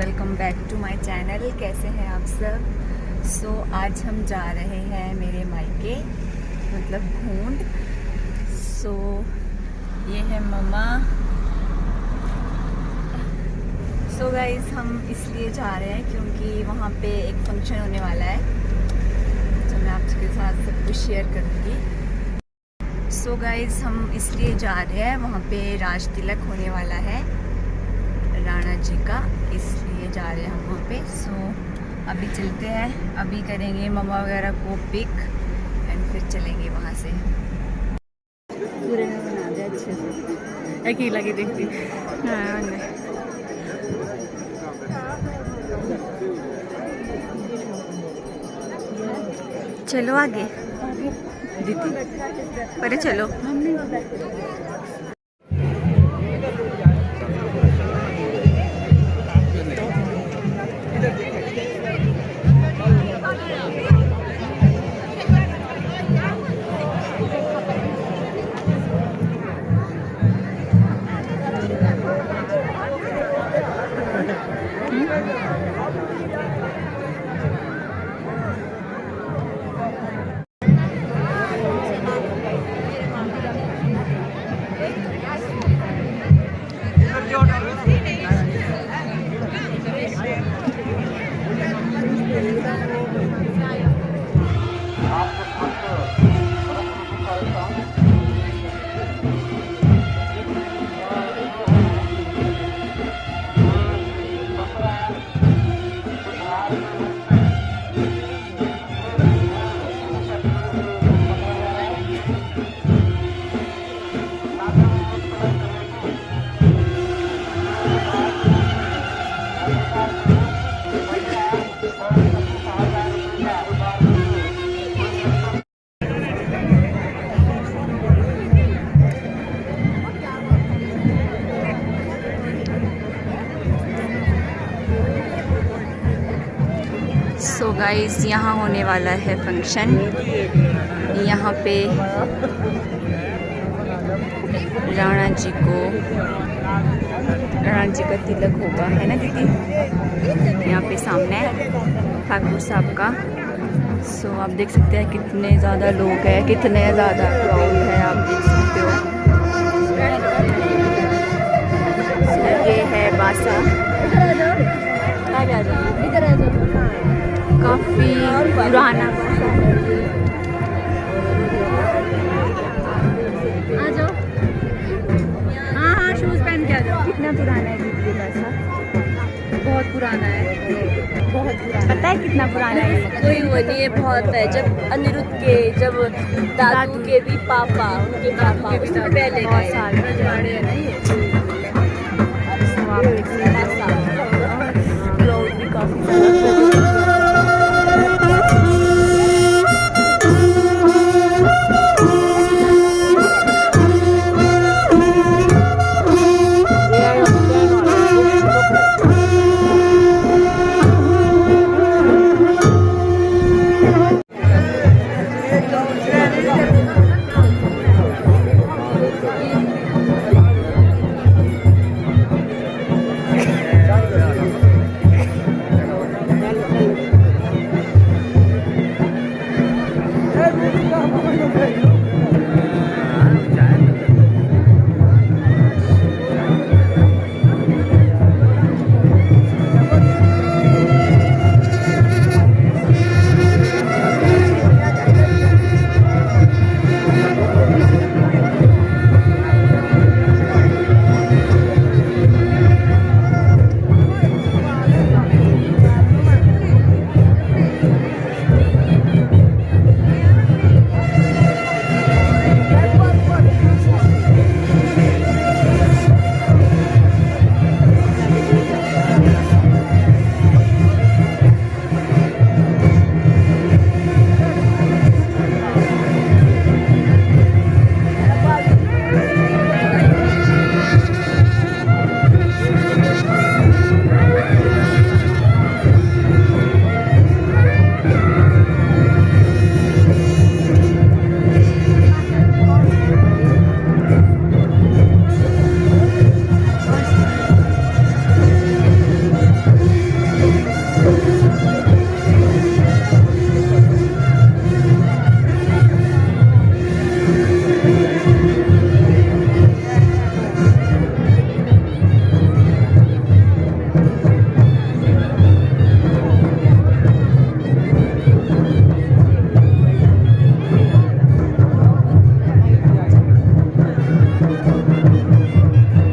Welcome back to my channel. कैसे हैं आप सब? आज हम जा रहे हैं मेरे मायके, मतलब भूंड। ये है मम्मा। गाइस, हम इसलिए जा रहे हैं क्योंकि वहाँ पे एक फंक्शन होने वाला है, तो मैं आपके साथ सब कुछ शेयर करूँगी। गाइस, हम इसलिए जा रहे हैं, वहाँ पे राज तिलक होने वाला है राणा जी का, इसलिए जा रहे हैं हम वहाँ पे। अभी चलते हैं, अभी करेंगे मम्मा वगैरह को पिक एंड फिर चलेंगे वहाँ से। पूरे में बना दे अच्छे से, अकेला की देखती। हाँ, चलो आगे दीदी, परे चलो। गाइस, यहाँ होने वाला है फंक्शन। यहाँ पे राणा जी का तिलक होगा, है ना दीदी? यहाँ पे सामने ठाकुर साहब का। आप देख सकते हैं कितने ज़्यादा लोग हैं, कितने ज़्यादा क्राउड है, आप देख सकते हो। ये है बासा, काफ़ी पुराना आ जाओ। हाँ, शूज़ पहन के आ जाओ। कितना पुराना है दीदी ये बासा? बहुत पुराना है, बहुत पुराना। पता है कितना पुराना है? कोई वो नहीं है, बहुत है। जब अनिरुद्ध के, जब दादू के भी पापा, उनके पापा उससे पहले बहुत साल रजवाड़े है ना ये। क्राउड भी काफी ज़्यादा।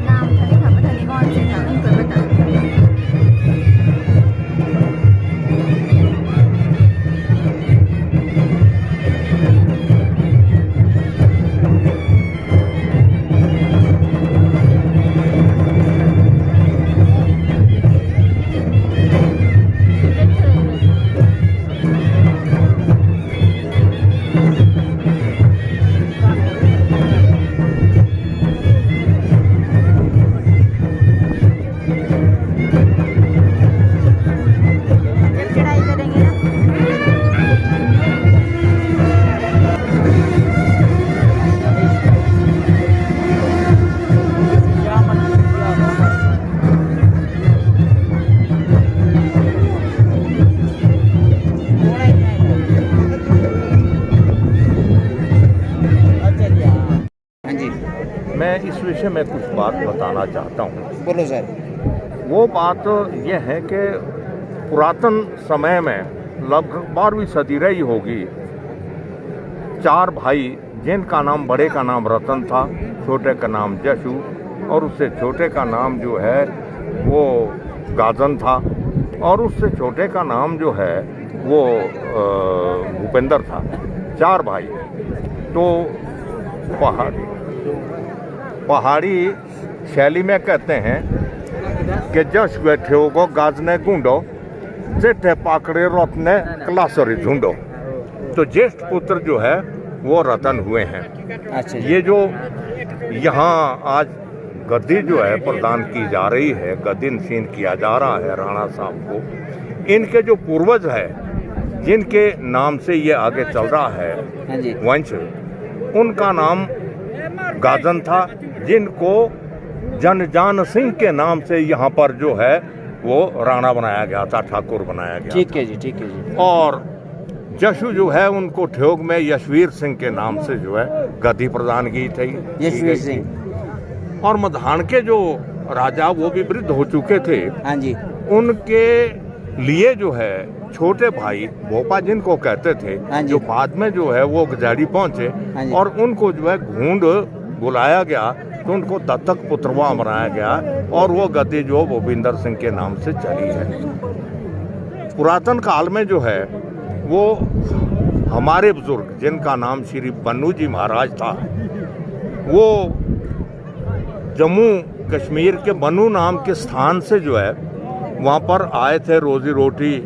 नाम था लिखा, पता नहीं कौन से था, उनको बता। जब चढ़ाई करेंगे ना, हाँ जी, मैं इस विषय में कुछ बात बताना चाहता हूँ। बोलो सर। वो बात यह है कि पुरातन समय में लगभग 12वीं सदी रही होगी, 4 भाई जिनका नाम बड़े का नाम रतन था, छोटे का नाम जशु और उससे छोटे का नाम जो है वो गाजन था और उससे छोटे का नाम जो है वो भूपेंद्र था। 4 भाई। तो पहाड़ी शैली में कहते हैं कि जश बैठे होगो गाजने गुंडो, जेठे पाकड़े रत्ने क्लासरी झुंडो। तो ज्येष्ठ पुत्र जो है वो रतन हुए हैं। अच्छा जी। ये जो यहाँ आज गद्दी जो है प्रदान की जा रही है, गद्दी नशीन किया जा रहा है राणा साहब को, इनके जो पूर्वज है जिनके नाम से ये आगे चल रहा है हाँ जी। वंश, उनका नाम गाजन था, जिनको जनजान सिंह के नाम से यहाँ पर जो है वो राणा बनाया गया था, ठाकुर बनाया गया। ठीक है जी, ठीक है जी। और जशु जो है उनको ठियोग में यशवीर सिंह के नाम से जो है गद्दी प्रदान की थी। यशवीर सिंह। और मधान के जो राजा वो भी वृद्ध हो चुके थे, हाँ जी। उनके लिए जो है छोटे भाई भोपा जिनको कहते थे, हाँ जी। जो बाद में जो है वो गजाड़ी पहुंचे हाँ जी। और उनको जो है घूंड बुलाया गया तो उनको दत्तक पुत्रवा बनाया गया और वो गद्दी जो भूपिंदर सिंह के नाम से चली है। पुरातन काल में जो है वो हमारे बुजुर्ग जिनका नाम श्री बन्नू जी महाराज था, वो जम्मू कश्मीर के बन्नू नाम के स्थान से जो है वहाँ पर आए थे रोजी रोटी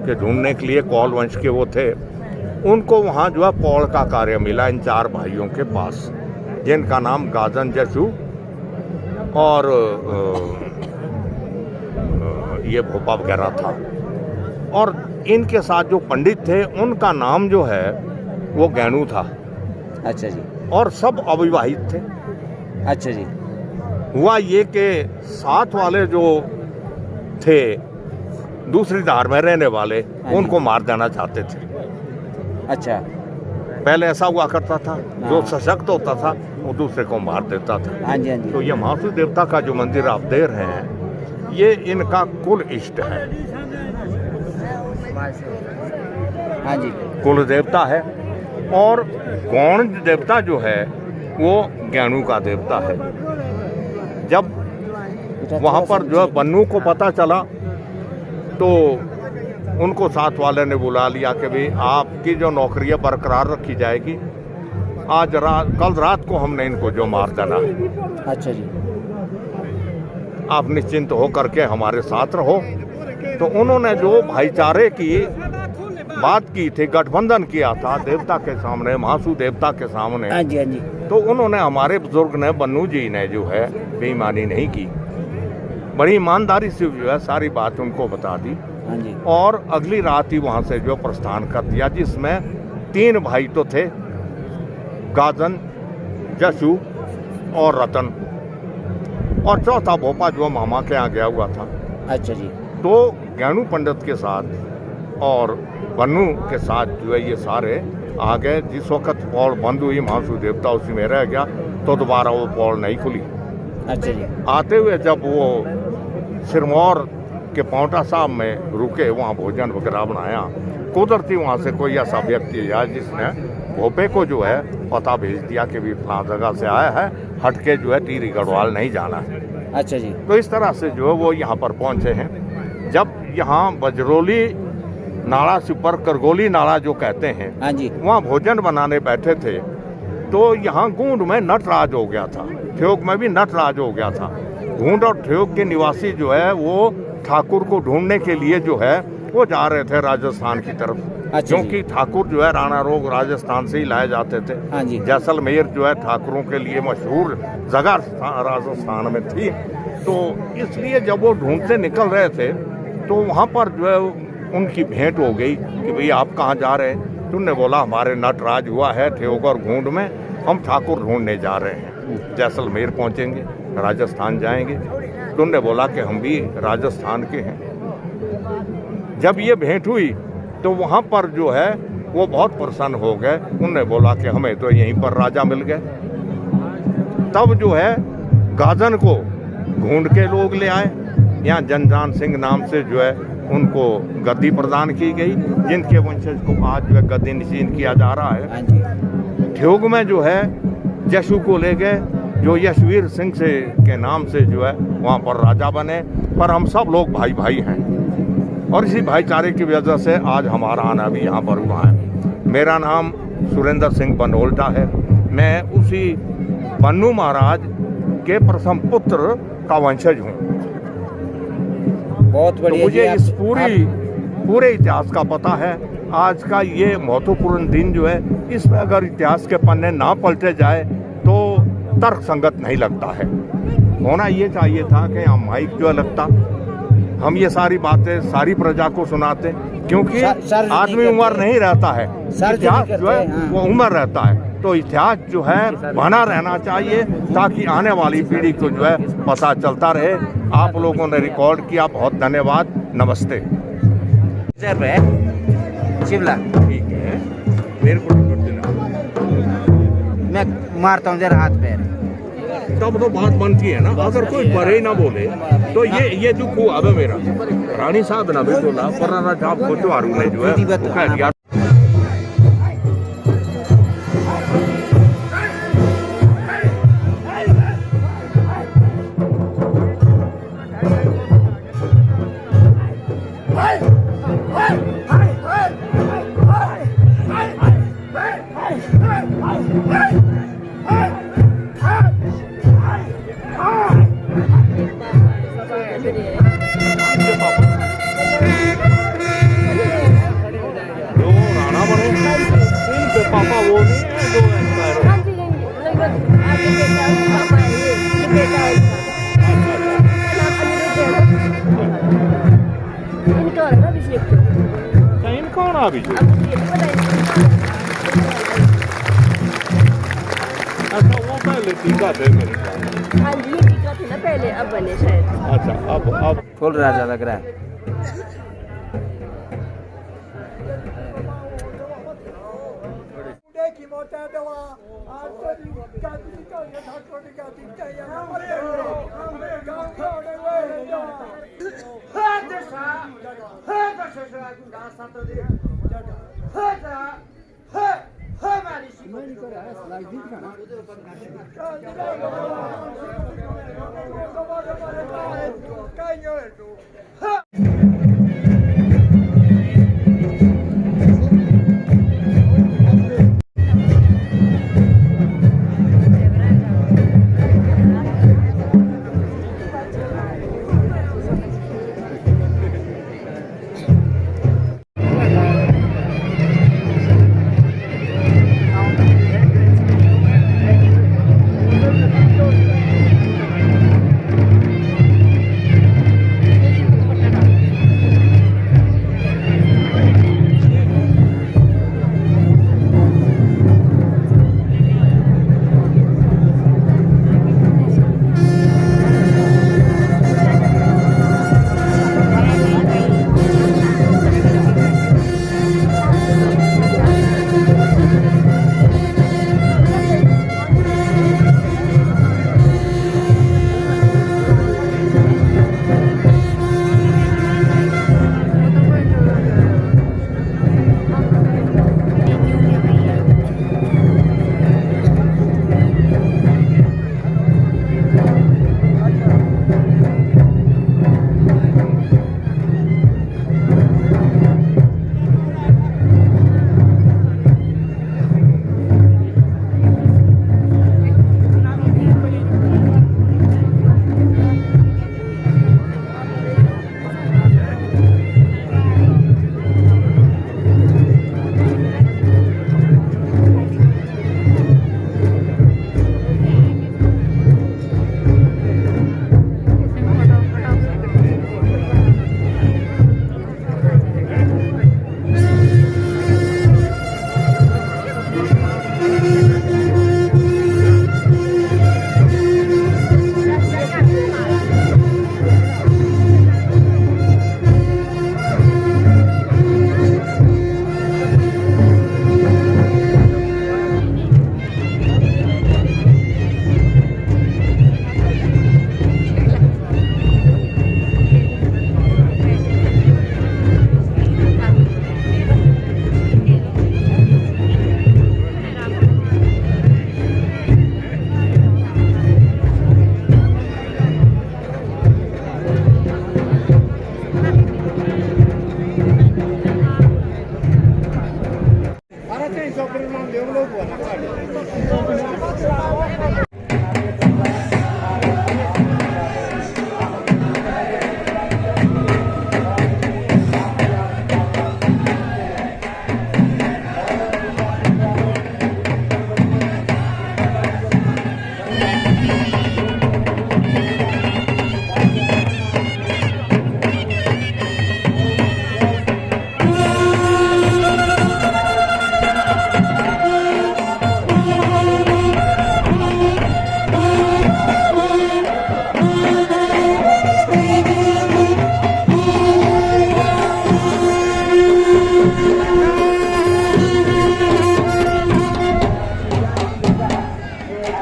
के ढूंढने के लिए। कौल वंश के वो थे, उनको वहाँ जो है पौड़ का कार्य मिला इन 4 भाइयों के पास, जिनका नाम गाजन जशु और ये भोपा वगैरह था। और इनके साथ जो पंडित थे उनका नाम जो है वो गैनू था। अच्छा जी। और सब अविवाहित थे। अच्छा जी। हुआ ये कि साथ वाले जो थे दूसरी धार में रहने वाले, हाँ जी। उनको मार देना चाहते थे। अच्छा। पहले ऐसा हुआ करता था, जो हाँ। सशक्त होता था वो दूसरे को मार देता था। हाँ जी, हाँ जी। तो ये महासु देवता का जो मंदिर आप देख रहे हैं, ये इनका कुल इष्ट है, हाँ जी। कुल देवता है। और गौण देवता जो है वो ज्ञानू का देवता है। जब वहाँ पर जो है बन्नू को पता चला तो उनको साथ वाले ने बुला लिया कि भाई आपकी जो नौकरी है बरकरार रखी जाएगी, आज कल रात को हमने इनको जो मार देना। अच्छा जी। आप निश्चिंत हो करके हमारे साथ रहो। तो उन्होंने जो भाईचारे की बात की थी, गठबंधन किया था देवता के सामने, महासु देवता के सामने, हाँ जी, हाँ जी। तो उन्होंने हमारे बुजुर्ग ने, बन्नू जी ने जो है बेईमानी नहीं की, बड़ी ईमानदारी से जो है सारी बात उनको बता दी। हाँ जी। और अगली रात ही वहाँ से जो प्रस्थान कर दिया, जिसमें 3 भाई तो थे, गाजन, जशु और रतन, और चौथा भोपा जो मामा के यहाँ गया हुआ था। अच्छा जी। तो ज्ञानू पंडित के साथ और बन्नू के साथ जो है ये सारे आ गए। जिस वक्त पौड़ बंद हुई महासू देवता उसी में रह गया, तो दोबारा वो पौड़ नहीं खुली। अच्छा जी। आते हुए जब वो सिरमौर के पौंटा साहब में रुके, वहाँ भोजन वगैरह बनाया, कुदरती वहाँ से कोई ऐसा व्यक्ति आया जिसने भोपे को जो है पता भेज दिया कि भी फलां जगह से आया है, हट के जो है टिहरी गढ़वाल नहीं जाना है। अच्छा जी। तो इस तरह से जो है वो यहाँ पर पहुँचे हैं। जब यहाँ बजरोली नाला से ऊपर करगोली नाला जो कहते हैं, हाँ जी। वहाँ भोजन बनाने बैठे थे, तो यहाँ गूंड में नटराज हो गया था, ठियोग में भी नटराज हो गया था। गूंड और ठियोग के निवासी जो है वो ठाकुर को ढूंढने के लिए जो है वो जा रहे थे राजस्थान की तरफ। अच्छा क्योंकि ठाकुर जो है राणा रोग राजस्थान से ही लाए जाते थे। हाँ जी। जैसलमेर जो है ठाकुरों के लिए मशहूर जगह राजस्थान में थी, तो इसलिए जब वो ढूंढते निकल रहे थे तो वहाँ पर जो है उनकी भेंट हो गई कि भाई आप कहाँ जा रहे हैं। तो उन्होंने बोला हमारे नटराज हुआ है ठियोग और गूंड में, हम ठाकुर ढूंढने जा रहे हैं, जैसलमेर पहुँचेंगे, राजस्थान जाएंगे। तो उन्होंने बोला कि हम भी राजस्थान के हैं। जब ये भेंट हुई तो वहाँ पर जो है वो बहुत प्रसन्न हो गए। उन्होंने बोला कि हमें तो यहीं पर राजा मिल गए। तब जो है गाजन को ढूंढ के लोग ले आए। यहाँ जनजान सिंह नाम से जो है उनको गद्दी प्रदान की गई, जिनके वंशज को आज जो है गद्दी नशीन किया जा रहा है। हाँ जी। ठियोग में जो है जशु को ले गए, जो यशवीर सिंह से के नाम से जो है वहाँ पर राजा बने। पर हम सब लोग भाई भाई हैं और इसी भाईचारे की वजह से आज हमारा आना भी यहाँ पर हुआ है। मेरा नाम सुरेंद्र सिंह बनोल्टा है। मैं उसी पन्नू महाराज के प्रथम पुत्र का वंशज हूँ। बहुत तो बढ़िया। मुझे जी, इस आप- पूरे इतिहास का पता है। आज का ये महत्वपूर्ण दिन जो है, इसमें अगर इतिहास के पन्ने ना पलटे जाए तो तर्क संगत नहीं लगता है। होना ये चाहिए था कि यहाँ माइक जो है लगता, हम ये सारी बातें सारी प्रजा को सुनाते, क्योंकि सर आदमी उम्र नहीं रहता है, सर इतिहास नहीं जो है करते, हाँ। वो उम्र रहता है। तो इतिहास जो है बना रहना चाहिए ताकि आने वाली पीढ़ी को जो है पता चलता रहे। आप लोगों ने रिकॉर्ड किया, बहुत धन्यवाद। नमस्ते। सर पे शिमला ठीक है, मेरे को टिकट देना। मैं मारता हूँ जरा हाथ पैर। तब तो बात बनती है ना, अगर कोई परे ना बोले तो ये दुख हुआ अब मेरा। रानी साहब ना भी बोला, पर राजा कोचवारू ने जो है वो कह दिया। जो राणा बने इनके पापा वो नहीं है जो एक्सपायर हो। हाँ जी, लगभग आगे बेटा है, पापा है, ये बेटा है इसका। नाम अनिरुद्ध है। इनका और है ना अभिषेक को। इनका होना अभी जो अब ये पता है। अच्छा, वो पहले टीका थे मेरे ख्याल। हाँ जी, ये टीका थे ना पहले, अब बने शायद। अच्छा, अब फुल राजा लग रहा है।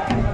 है।